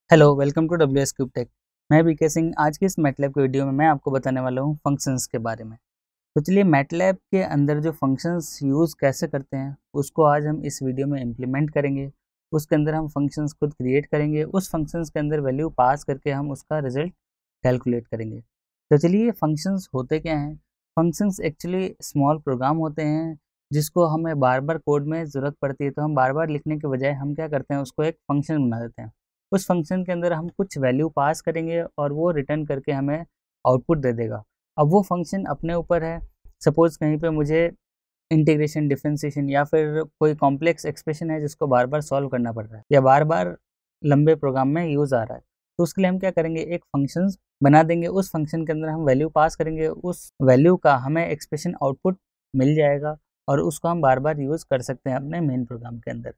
Hello, welcome to WS cube tech. मैं BK Singh. आज की इस मैटलैब के वीडियो में मैं आपको बताने वाला हूँ फंक्शंस के बारे में। तो चलिए मैटलैब के अंदर जो फंक्शंस यूज़ कैसे करते हैं उसको आज हम इस वीडियो में इम्प्लीमेंट करेंगे। उसके अंदर हम फंक्शंस खुद क्रिएट करेंगे, उस फंक्शंस के अंदर वैल्यू पास करके हम उसका रिजल्ट कैलकुलेट करेंगे। तो चलिए फंक्शंस होते क्या हैं। फंक्शंस एक्चुअली स्मॉल प्रोग्राम होते हैं जिसको हमें बार बार कोड में ज़रूरत पड़ती है, तो हम बार बार लिखने के बजाय हम क्या करते हैं, उसको एक फंक्शन बना देते हैं। उस फंक्शन के अंदर हम कुछ वैल्यू पास करेंगे और वो रिटर्न करके हमें आउटपुट दे देगा। अब वो फंक्शन अपने ऊपर है। सपोज़ कहीं पे मुझे इंटीग्रेशन, डिफरेंशिएशन या फिर कोई कॉम्प्लेक्स एक्सप्रेशन है जिसको बार बार सॉल्व करना पड़ रहा है या बार बार लंबे प्रोग्राम में यूज़ आ रहा है, तो उसके लिए हम क्या करेंगे, एक फंक्शन बना देंगे। उस फंक्शन के अंदर हम वैल्यू पास करेंगे, उस वैल्यू का हमें एक्सप्रेशन आउटपुट मिल जाएगा और उसको हम बार बार यूज़ कर सकते हैं अपने मेन प्रोग्राम के अंदर।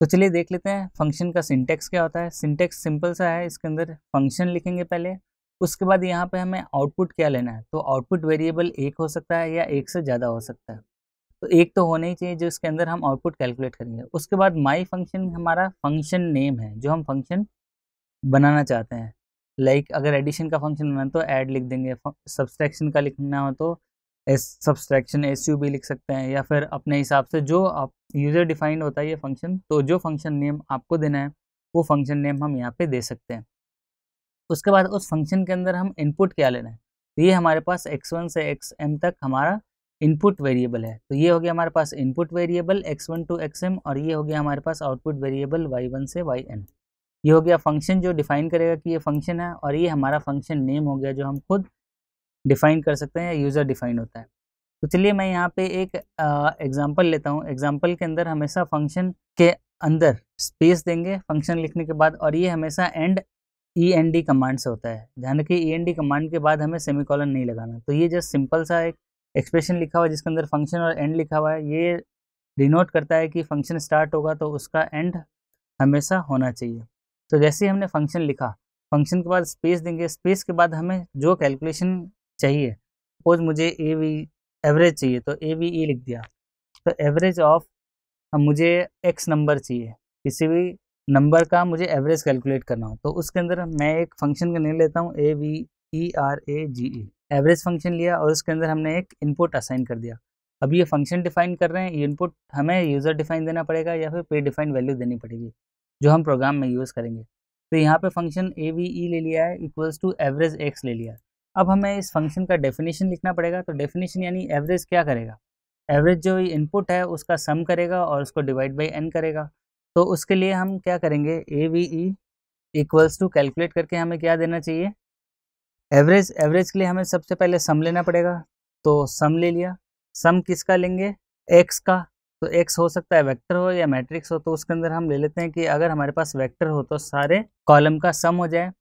तो चलिए देख लेते हैं फंक्शन का सिंटेक्स क्या होता है। सिंटेक्स सिंपल सा है, इसके अंदर फंक्शन लिखेंगे पहले, उसके बाद यहाँ पे हमें आउटपुट क्या लेना है। तो आउटपुट वेरिएबल एक हो सकता है या एक से ज़्यादा हो सकता है, तो एक तो होना ही चाहिए जो इसके अंदर हम आउटपुट कैलकुलेट करेंगे। उसके बाद माई फंक्शन हमारा फंक्शन नेम है जो हम फंक्शन बनाना चाहते हैं। लाइक अगर एडिशन का फंक्शन बनाना है तो ऐड लिख देंगे, सब्सट्रैक्शन का लिखना हो तो एस सब्सट्रैक्शन SUB लिख सकते हैं, या फिर अपने हिसाब से जो आप यूज़र डिफाइंड होता है ये फंक्शन, तो जो फंक्शन नेम आपको देना है वो फंक्शन नेम हम यहाँ पे दे सकते हैं। उसके बाद उस फंक्शन के अंदर हम इनपुट क्या लेना है, तो ये हमारे पास x1 से xm तक हमारा इनपुट वेरिएबल है। तो ये हो गया हमारे पास input variable x1 to xm, और ये हो गया हमारे पास आउटपुट वेरिएबल y1 से yn। ये हो गया फंक्शन जो डिफाइन करेगा कि ये फंक्शन है, और ये हमारा फंक्शन नेम हो गया जो हम खुद डिफाइन कर सकते हैं या यूज़र डिफाइन होता है। तो चलिए मैं यहाँ पे एक एग्जांपल लेता हूँ। एग्जांपल के अंदर हमेशा फंक्शन के अंदर स्पेस देंगे फंक्शन लिखने के बाद, और ये हमेशा एंड END कमांड से होता है। ध्यान रखिए END कमांड के बाद हमें सेमीकोलन नहीं लगाना। तो ये जस्ट सिंपल सा एक एक्सप्रेशन लिखा हुआ है जिसके अंदर फंक्शन और एंड लिखा हुआ है। ये डिनोट करता है कि फंक्शन स्टार्ट होगा तो उसका एंड हमेशा होना चाहिए। तो जैसे ही हमने फंक्शन लिखा, फंक्शन के बाद स्पेस देंगे, स्पेस के बाद हमें जो कैलकुलेशन चाहिए, सपोज मुझे एवरेज चाहिए तो AVE लिख दिया। तो एवरेज ऑफ, हम मुझे एक्स नंबर चाहिए, किसी भी नंबर का मुझे एवरेज कैलकुलेट करना हो, तो उसके अंदर मैं एक फंक्शन का नेम लेता हूँ AVERAGE, एवरेज फंक्शन लिया और उसके अंदर हमने एक इनपुट असाइन कर दिया। अब ये फंक्शन डिफाइन कर रहे हैं, ये इनपुट हमें यूज़र डिफाइन देना पड़ेगा या फिर प्री डिफाइंड वैल्यू देनी पड़ेगी जो हम प्रोग्राम में यूज़ करेंगे। तो यहाँ पे फंक्शन AVE ले लिया है, इक्वल्स टू एवरेज एक्स ले लिया है। अब हमें इस फंक्शन का डेफिनेशन लिखना पड़ेगा। तो डेफिनेशन यानी एवरेज क्या करेगा, एवरेज जो इनपुट है उसका सम करेगा और उसको डिवाइड बाई n करेगा। तो उसके लिए हम क्या करेंगे, AVE इक्वल्स टू कैलकुलेट करके हमें क्या देना चाहिए, एवरेज। एवरेज के लिए हमें सबसे पहले सम लेना पड़ेगा, तो सम ले लिया। सम किसका लेंगे, x का। तो x हो सकता है वेक्टर हो या मैट्रिक्स हो, तो उसके अंदर हम ले लेते हैं कि अगर हमारे पास वेक्टर हो तो सारे कॉलम का सम हो जाए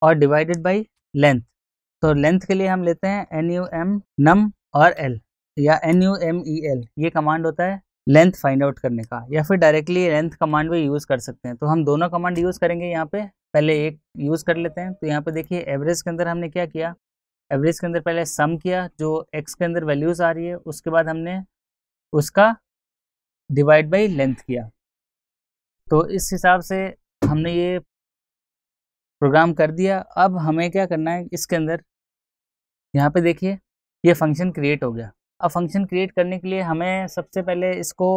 और डिवाइडेड बाई लेंथ। तो लेंथ के लिए हम लेते हैं num और l, या NUMEL, ये कमांड होता है लेंथ फाइंड आउट करने का, या फिर डायरेक्टली लेंथ कमांड भी यूज़ कर सकते हैं। तो हम दोनों कमांड यूज़ करेंगे। यहाँ पे पहले एक यूज़ कर लेते हैं। तो यहाँ पे देखिए एवरेज के अंदर हमने क्या किया, एवरेज के अंदर पहले सम किया जो x के अंदर वैल्यूज़ आ रही है, उसके बाद हमने उसका डिवाइड बाई लेंथ किया। तो इस हिसाब से हमने ये प्रोग्राम कर दिया। अब हमें क्या करना है, इसके अंदर यहाँ पे देखिए ये फंक्शन क्रिएट हो गया। अब फंक्शन क्रिएट करने के लिए हमें सबसे पहले इसको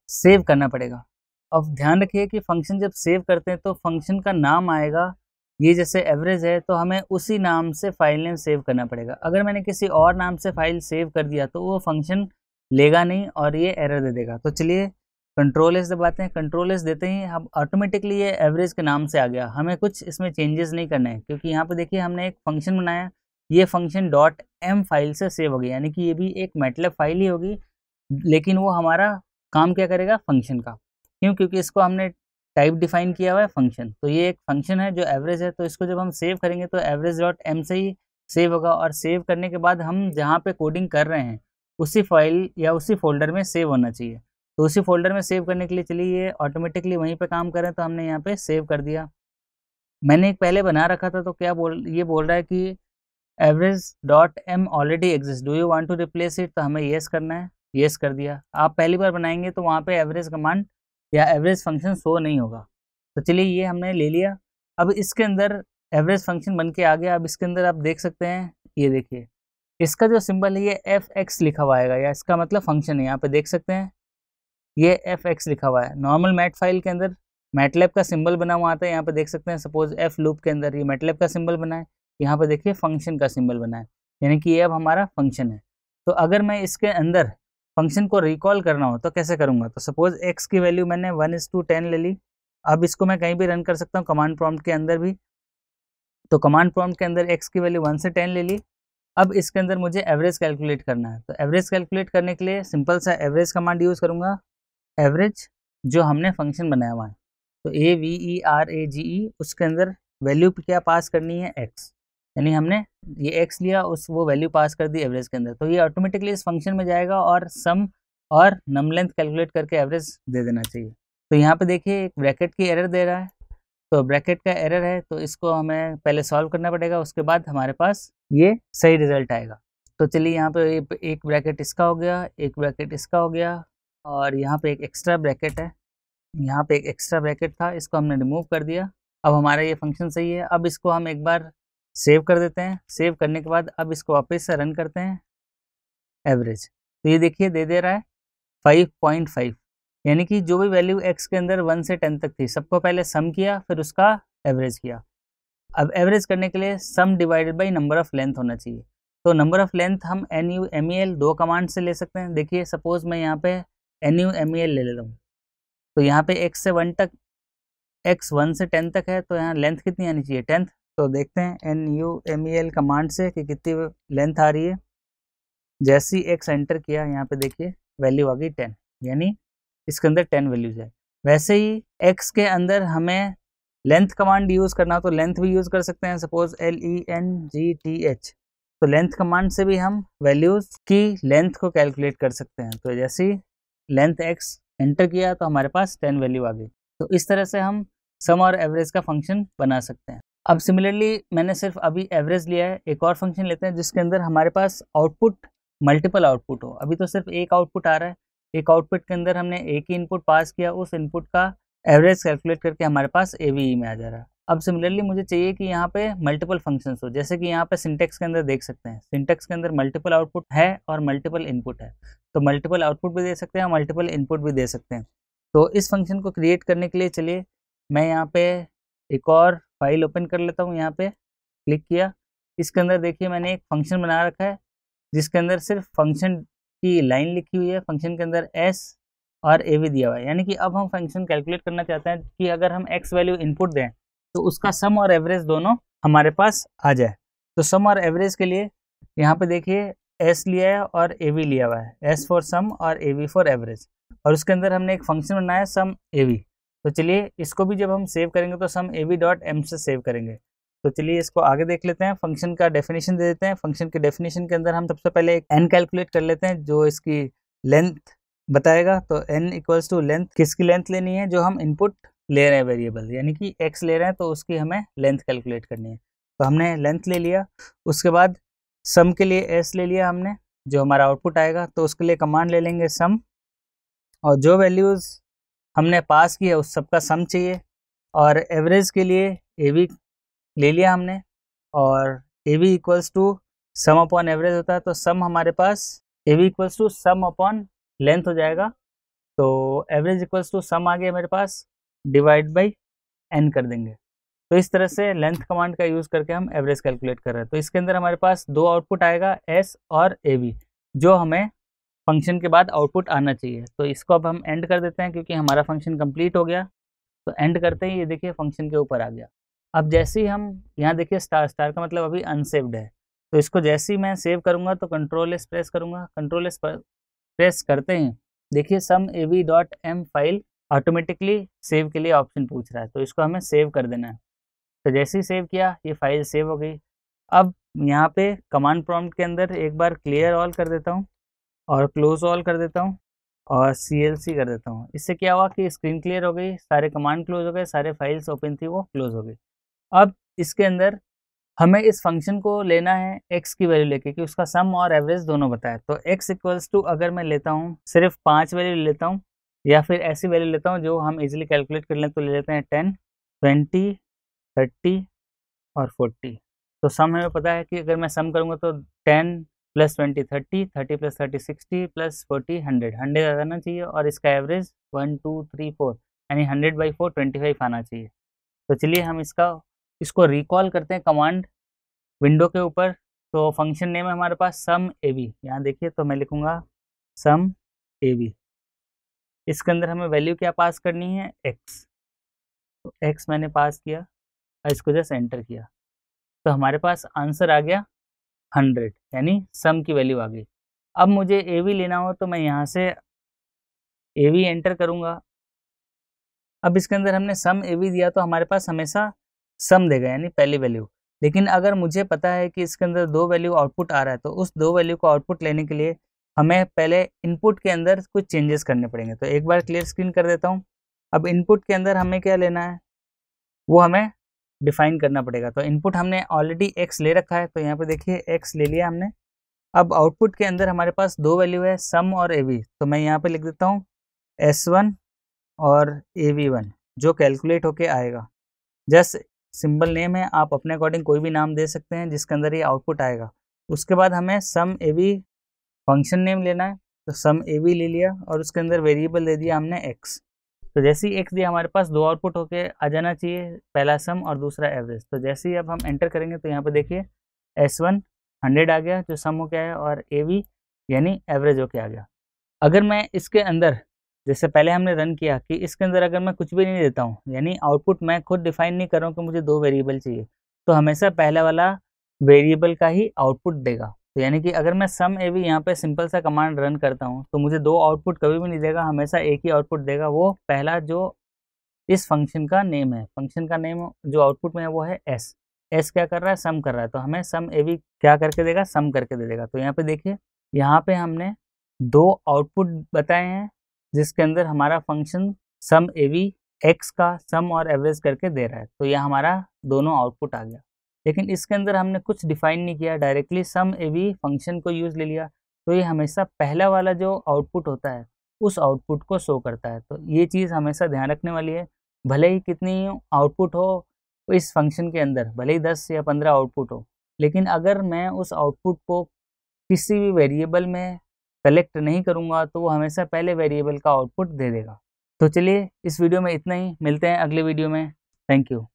सेव करना पड़ेगा। अब ध्यान रखिए कि फंक्शन जब सेव करते हैं तो फंक्शन का नाम आएगा, ये जैसे एवरेज है तो हमें उसी नाम से फाइल नेम सेव करना पड़ेगा। अगर मैंने किसी और नाम से फाइल सेव कर दिया तो वो फंक्शन लेगा नहीं और ये एरर दे देगा। तो चलिए कंट्रोल एस दबाते हैं। कंट्रोल एस देते ही अब ऑटोमेटिकली ये एवरेज के नाम से आ गया, हमें कुछ इसमें चेंजेस नहीं करना है, क्योंकि यहाँ पे देखिए हमने एक फंक्शन बनाया, ये फंक्शन .m फाइल से सेव हो गया, यानी कि ये भी एक मैटलैब फाइल ही होगी, लेकिन वो हमारा काम क्या करेगा, फंक्शन का। क्यों, क्योंकि इसको हमने टाइप डिफाइन किया हुआ है फंक्शन। तो ये एक फंक्शन है जो एवरेज है, तो इसको जब हम सेव करेंगे तो average.m से ही सेव होगा, और सेव करने के बाद हम जहाँ पे कोडिंग कर रहे हैं उसी फाइल या उसी फोल्डर में सेव होना चाहिए। तो उसी फोल्डर में सेव करने के लिए चलिए ये ऑटोमेटिकली वहीं पे काम करें, तो हमने यहाँ पे सेव कर दिया। मैंने एक पहले बना रखा था, तो क्या ये बोल रहा है कि average.m already exist, do you want to replace it, तो हमें येस करना है, येस कर दिया। आप पहली बार बनाएंगे तो वहाँ पे एवरेज कमांड या एवरेज फंक्शन शो नहीं होगा, तो चलिए ये हमने ले लिया। अब इसके अंदर एवरेज फंक्शन बन के आ गया। अब इसके अंदर आप देख सकते हैं, ये देखिए इसका जो सिंबल है ये एफ एक्स लिखा हुआ आएगा, या इसका मतलब फंक्शन है। यहाँ पे देख सकते हैं ये एफ एक्स लिखा हुआ है। नॉर्मल मैट फाइल के अंदर मैटलैब का सिंबल बना हुआ आता है। यहाँ पे देख सकते हैं सपोज एफ लूप के अंदर ये मैटलैब का सिंबल बना है, यहाँ पे देखिए फंक्शन का सिंबल बना है, यानी कि ये अब हमारा फंक्शन है। तो अगर मैं इसके अंदर फंक्शन को रिकॉल करना हो तो कैसे करूँगा? तो सपोज एक्स की वैल्यू मैंने 1:10 ले ली। अब इसको मैं कहीं भी रन कर सकता हूँ, कमांड प्रॉम्प्ट के अंदर भी। तो कमांड प्रॉम्प्ट के अंदर एक्स की वैल्यू 1 से 10 ले ली। अब इसके अंदर मुझे एवरेज कैलकुलेट करना है। तो एवरेज कैलकुलेट करने के लिए सिंपल सा एवरेज कमांड यूज़ करूँगा। एवरेज जो हमने फंक्शन बनाया हुआ है, तो AVERAGE, उसके अंदर वैल्यू क्या पास करनी है? एक्स, यानी हमने ये एक्स लिया, उस वो वैल्यू पास कर दी एवरेज के अंदर। तो ये ऑटोमेटिकली इस फंक्शन में जाएगा और सम और नम लेंथ कैलकुलेट करके एवरेज दे देना चाहिए। तो यहाँ पे देखिए एक ब्रैकेट की एरर दे रहा है, तो ब्रैकेट का एरर है, तो इसको हमें पहले सॉल्व करना पड़ेगा, उसके बाद हमारे पास ये सही रिजल्ट आएगा। तो चलिए यहाँ पे एक ब्रैकेट इसका हो गया, एक ब्रैकेट इसका हो गया, और यहाँ पे एक एक्स्ट्रा ब्रैकेट है, यहाँ पे एक एक्स्ट्रा ब्रैकेट था, इसको हमने रिमूव कर दिया। अब हमारा ये फंक्शन सही है। अब इसको हम एक बार सेव कर देते हैं। सेव करने के बाद अब इसको वापस से रन करते हैं एवरेज। तो ये देखिए दे रहा है 5.5, यानी कि जो भी वैल्यू एक्स के अंदर 1 से 10 तक थी सबको पहले सम किया, फिर उसका एवरेज किया। अब एवरेज करने के लिए सम divided by number of length होना चाहिए। तो नंबर ऑफ लेंथ हम NUMEL 2 कमांड से ले सकते हैं। देखिए सपोज मैं यहाँ पे NUMEL ले लेता हूँ, तो यहाँ पे x से 1 तक, x 1 से 10 तक है, तो यहाँ लेंथ कितनी आनी चाहिए? 10th। तो देखते हैं NUMEL कमांड से कि कितनी लेंथ आ रही है। जैसे ही x एंटर किया, यहाँ पे देखिए वैल्यू आ गई 10, यानी इसके अंदर 10 वैल्यूज है। वैसे ही x के अंदर हमें लेंथ कमांड यूज़ करना, तो लेंथ भी यूज़ कर सकते हैं, सपोज LENGTH। तो लेंथ कमांड से भी हम वैल्यूज़ की लेंथ को कैलकुलेट कर सकते हैं। तो जैसे ही लेंथ x एंटर किया तो हमारे पास 10 वैल्यू आ गई। तो इस तरह से हम सम और एवरेज का फंक्शन बना सकते हैं। अब सिमिलरली मैंने सिर्फ अभी एवरेज लिया है, एक और फंक्शन लेते हैं जिसके अंदर हमारे पास आउटपुट मल्टीपल आउटपुट हो। अभी तो सिर्फ एक आउटपुट आ रहा है, एक आउटपुट के अंदर हमने एक ही इनपुट पास किया, उस इनपुट का एवरेज कैलकुलेट करके हमारे पास AVE में आ जा रहा है। अब सिमिलरली मुझे चाहिए कि यहाँ पे मल्टीपल फंक्शंस हो, जैसे कि यहाँ पे सिंटेक्स के अंदर देख सकते हैं, सिंटेक्स के अंदर मल्टीपल आउटपुट है और मल्टीपल इनपुट है। तो मल्टीपल आउटपुट भी दे सकते हैं, मल्टीपल इनपुट भी दे सकते हैं। तो इस फंक्शन को क्रिएट करने के लिए चलिए मैं यहाँ पे एक और फाइल ओपन कर लेता हूँ। यहाँ पे क्लिक किया, इसके अंदर देखिए मैंने एक फंक्शन बना रखा है जिसके अंदर सिर्फ फंक्शन की लाइन लिखी हुई है, फंक्शन के अंदर S और AV दिया हुआ है। यानी कि अब हम फंक्शन कैलकुलेट करना चाहते हैं कि अगर हम x वैल्यू इनपुट दें तो उसका सम और एवरेज दोनों हमारे पास आ जाए। तो सम और एवरेज के लिए यहाँ पे देखिए S लिया है और AV लिया हुआ है, S फॉर सम और AV फॉर एवरेज, और उसके अंदर हमने एक फंक्शन बनाया है सम AV। तो चलिए इसको भी जब हम सेव करेंगे तो सम AV.m से सेव करेंगे। तो चलिए इसको आगे देख लेते हैं, फंक्शन का डेफिनेशन दे देते हैं। फंक्शन के डेफिनेशन के अंदर हम सबसे पहले एक n कैलकुलेट कर लेते हैं जो इसकी लेंथ बताएगा। तो n इक्वल्स टू लेंथ, किसकी लेंथ लेनी है? जो हम इनपुट ले रहे हैं वेरिएबल, यानी कि x ले रहे हैं तो उसकी हमें लेंथ कैलकुलेट करनी है। तो हमने लेंथ ले लिया, उसके बाद सम के लिए s ले लिया हमने, जो हमारा आउटपुट आएगा, तो उसके लिए कमांड ले लेंगे सम, और जो वैल्यूज़ हमने पास की है उस सबका सम चाहिए। और एवरेज के लिए AV ले लिया हमने, और AV equals to sum upon average होता है, तो सम हमारे पास AV equals to sum upon length हो जाएगा। तो एवरेज इक्वल्स टू सम आ गया मेरे पास, डिवाइड बाई n कर देंगे। तो इस तरह से लेंथ कमांड का यूज़ करके हम एवरेज कैलकुलेट कर रहे हैं। तो इसके अंदर हमारे पास दो आउटपुट आएगा, S और AV, जो हमें फंक्शन के बाद आउटपुट आना चाहिए। तो इसको अब हम एंड कर देते हैं क्योंकि हमारा फंक्शन कंप्लीट हो गया। तो एंड करते ही ये देखिए फंक्शन के ऊपर आ गया। अब जैसे ही हम यहाँ देखिए स्टार, स्टार का मतलब अभी अनसेव्ड है, तो इसको जैसे ही मैं सेव करूँगा तो कंट्रोल+S प्रेस करूँगा, कंट्रोल+S प्रेस करते ही देखिए सम AV.m फाइल ऑटोमेटिकली सेव के लिए ऑप्शन पूछ रहा है, तो इसको हमें सेव कर देना है। तो जैसे ही सेव किया ये फाइल सेव हो गई। अब यहाँ पे कमांड प्रॉम्प्ट के अंदर एक बार क्लियर ऑल कर देता हूँ और क्लोज ऑल कर देता हूँ और CLC कर देता हूँ। इससे क्या हुआ कि स्क्रीन क्लियर हो गई, सारे कमांड क्लोज हो गए, सारे फाइल्स ओपन थी वो क्लोज हो गई। अब इसके अंदर हमें इस फंक्शन को लेना है x की वैल्यू लेके कि उसका सम और एवरेज दोनों बताए। तो x इक्वल्स टू अगर मैं लेता हूँ सिर्फ 5 वैल्यू लेता हूँ, या फिर ऐसी वैल्यू लेता हूँ जो हम इजीली कैलकुलेट कर लें, तो ले लेते हैं 10 20, 30 और 40। तो सम हमें पता है कि अगर मैं सम करूँगा तो 10 + 20 30, 30 + 30 60 + 40 100, 100 आ जाना चाहिए और इसका एवरेज 1 2 3 4 यानी 100/4 25 आना चाहिए। तो चलिए हम इसको रिकॉल करते हैं कमांड विंडो के ऊपर। तो फंक्शन नेम है हमारे पास सम एबी, यहाँ देखिए तो मैं लिखूँगा सम एबी। इसके अंदर हमें वैल्यू क्या पास करनी है, x। तो x मैंने पास किया और इसको जस्ट एंटर किया, तो हमारे पास आंसर आ गया 100, यानी सम की वैल्यू आ गई। अब मुझे ए वी लेना हो तो मैं यहाँ से ए वी एंटर करूँगा। अब इसके अंदर हमने सम ए वी दिया तो हमारे पास हमेशा सम देगा, यानी पहली वैल्यू। लेकिन अगर मुझे पता है कि इसके अंदर 2 वैल्यू आउटपुट आ रहा है, तो उस 2 वैल्यू को आउटपुट लेने के लिए हमें पहले इनपुट के अंदर कुछ चेंजेस करने पड़ेंगे। तो एक बार क्लियर स्क्रीन कर देता हूँ। अब इनपुट के अंदर हमें क्या लेना है वो हमें डिफाइन करना पड़ेगा। तो इनपुट हमने ऑलरेडी x ले रखा है, तो यहाँ पे देखिए x ले लिया हमने। अब आउटपुट के अंदर हमारे पास 2 वैल्यू है सम और ए वी, तो मैं यहाँ पे लिख देता हूँ S1 और AV1 जो कैलकुलेट होके आएगा। जस्ट सिंबल नेम है, आप अपने अकॉर्डिंग कोई भी नाम दे सकते हैं जिसके अंदर ये आउटपुट आएगा। उसके बाद हमें सम एवी फंक्शन नेम लेना है, तो सम एवी ले लिया और उसके अंदर वेरिएबल दे दिया हमने x। तो जैसे ही x दिया हमारे पास 2 आउटपुट होके आ जाना चाहिए, पहला सम और दूसरा एवरेज। तो जैसे ही अब हम एंटर करेंगे तो यहाँ पे देखिए S1 100 आ गया जो सम होके आया, और AV यानी एवरेज होके आ गया। अगर मैं इसके अंदर जैसे पहले हमने रन किया कि इसके अंदर अगर मैं कुछ भी नहीं देता हूँ, यानी आउटपुट मैं खुद डिफाइन नहीं कर रहा हूँ कि मुझे 2 वेरिएबल चाहिए, तो हमेशा पहला वाला वेरिएबल का ही आउटपुट देगा। तो यानी कि अगर मैं सम एवी यहाँ पे सिंपल सा कमांड रन करता हूँ तो मुझे 2 आउटपुट कभी भी नहीं देगा, हमेशा एक ही आउटपुट देगा, वो पहला जो इस फंक्शन का नेम है। फंक्शन का नेम जो आउटपुट में है वो है एस। एस क्या कर रहा है, सम कर रहा है, तो हमें सम एवी क्या करके देगा, सम करके दे देगा। तो यहाँ पे देखिए यहाँ पे हमने 2 आउटपुट बताए हैं जिसके अंदर हमारा फंक्शन सम एवी एक्स का सम और एवरेज करके दे रहा है, तो यह हमारा दोनों आउटपुट आ गया। लेकिन इसके अंदर हमने कुछ डिफाइन नहीं किया, डायरेक्टली सम एवी फंक्शन को यूज ले लिया, तो ये हमेशा पहला वाला जो आउटपुट होता है उस आउटपुट को शो करता है। तो ये चीज़ हमेशा ध्यान रखने वाली है, भले ही कितनी आउटपुट हो इस फंक्शन के अंदर, भले ही 10 या 15 आउटपुट हो, लेकिन अगर मैं उस आउटपुट को किसी भी वेरिएबल में कलेक्ट नहीं करूँगा तो वो हमेशा पहले वेरिएबल का आउटपुट दे देगा। तो चलिए इस वीडियो में इतना ही, मिलते हैं अगले वीडियो में। Thank you.